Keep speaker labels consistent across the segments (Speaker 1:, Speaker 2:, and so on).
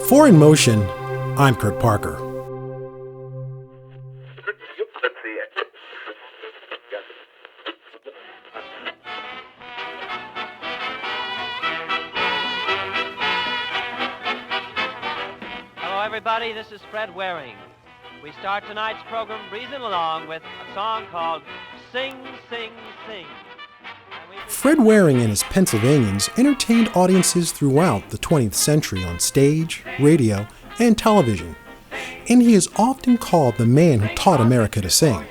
Speaker 1: For In Motion, I'm Kurt Parker.
Speaker 2: Hello, everybody. This is Fred Waring. We start tonight's program breezing along with a song called Sing, Sing, Sing.
Speaker 1: Fred Waring and his Pennsylvanians entertained audiences throughout the 20th century on stage, radio, and television, and he is often called the man who taught America to sing.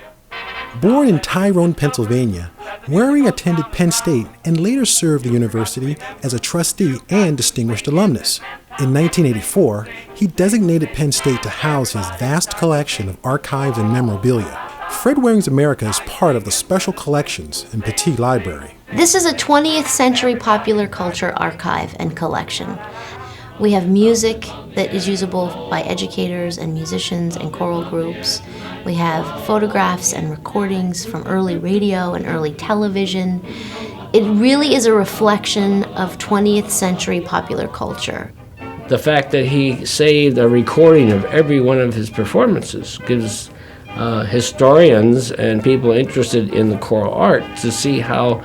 Speaker 1: Born in Tyrone, Pennsylvania, Waring attended Penn State and later served the university as a trustee and distinguished alumnus. In 1984, he designated Penn State to house his vast collection of archives and memorabilia. Fred Waring's America is part of the Special Collections and Pattee Library.
Speaker 3: This is a 20th century popular culture archive and collection. We have music that is usable by educators and musicians and choral groups. We have photographs and recordings from early radio and early television. It really is a reflection of 20th century popular culture.
Speaker 4: The fact that he saved a recording of every one of his performances gives historians and people interested in the choral art to see how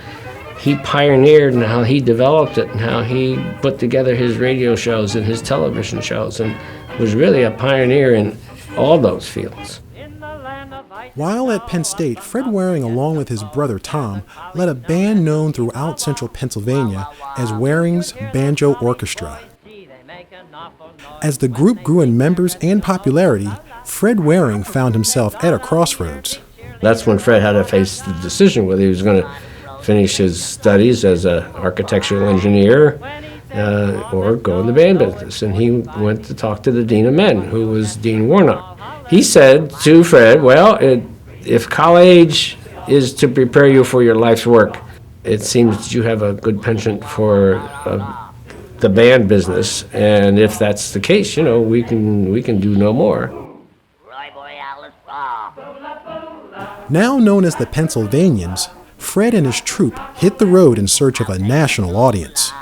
Speaker 4: he pioneered and how he developed it and how he put together his radio shows and his television shows and was really a pioneer in all those fields.
Speaker 1: While at Penn State, Fred Waring, along with his brother Tom, led a band known throughout central Pennsylvania as Waring's Banjo Orchestra. As the group grew in members and popularity, Fred Waring found himself at a crossroads.
Speaker 4: That's when Fred had to face the decision whether he was going to finish his studies as an architectural engineer or go in the band business. And he went to talk to the Dean of Men, who was Dean Warnock. He said to Fred, well, if college is to prepare you for your life's work, it seems that you have a good penchant for the band business, and if that's the case, we can do no more.
Speaker 1: Now known as the Pennsylvanians, Fred and his troupe hit the road in search of a national audience.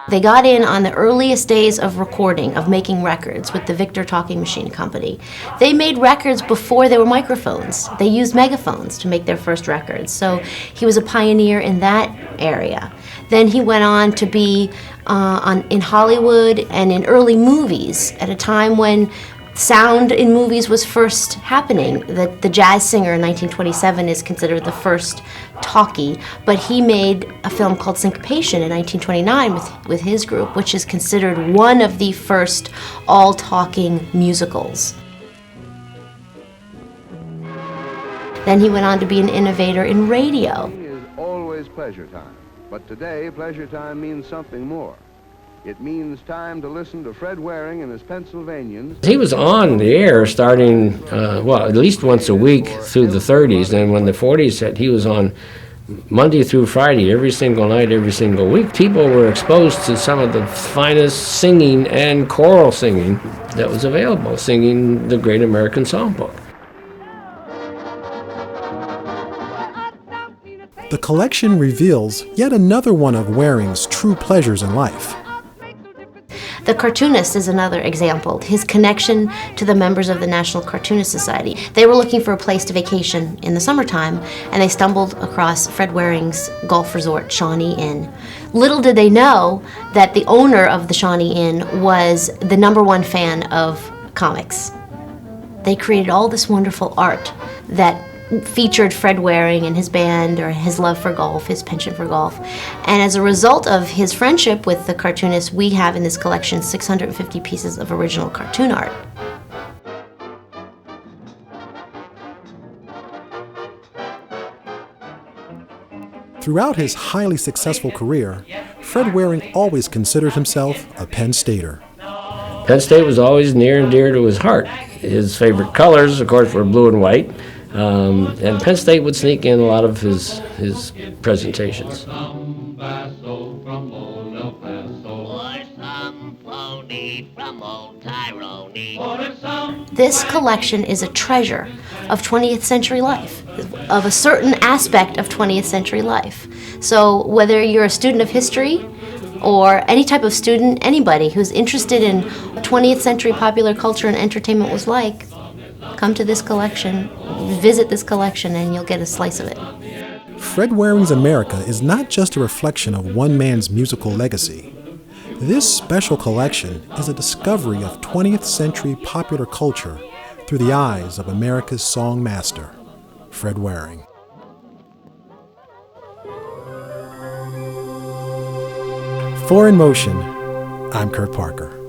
Speaker 3: They got in on the earliest days of recording, of making records with the Victor Talking Machine Company. They made records before there were microphones. They used megaphones to make their first records. So he was a pioneer in that area. Then he went on to be in Hollywood and in early movies at a time when sound in movies was first happening. The Jazz Singer in 1927 is considered the first talkie, but he made a film called Syncopation in 1929 with his group, which is considered one of the first all-talking musicals. Then he went on to be an innovator in radio.
Speaker 5: It is always pleasure time, but today pleasure time means something more. It means time to listen to Fred Waring and his Pennsylvanians.
Speaker 4: He was on the air starting, at least once a week through the 30s. And when the 40s hit, he was on Monday through Friday, every single night, every single week. People were exposed to some of the finest singing and choral singing that was available, singing the Great American Songbook.
Speaker 1: The collection reveals yet another one of Waring's true pleasures in life.
Speaker 3: The cartoonist is another example, his connection to the members of the National Cartoonist Society. They were looking for a place to vacation in the summertime, and they stumbled across Fred Waring's golf resort, Shawnee Inn. Little did they know that the owner of the Shawnee Inn was the #1 fan of comics. They created all this wonderful art that featured Fred Waring and his band, or his love for golf, his penchant for golf. And as a result of his friendship with the cartoonist, we have in this collection 650 pieces of original cartoon art.
Speaker 1: Throughout his highly successful career, Fred Waring always considered himself a Penn Stater.
Speaker 4: Penn State was always near and dear to his heart. His favorite colors, of course, were blue and white. And Penn State would sneak in a lot of his presentations.
Speaker 3: This collection is a treasure of 20th century life, of a certain aspect of 20th century life. So whether you're a student of history or any type of student, anybody who's interested in 20th century popular culture and entertainment was like, come to this collection, visit this collection, and you'll get a slice of it.
Speaker 1: Fred Waring's America is not just a reflection of one man's musical legacy. This special collection is a discovery of 20th century popular culture through the eyes of America's song master, Fred Waring. For In Motion, I'm Kurt Parker.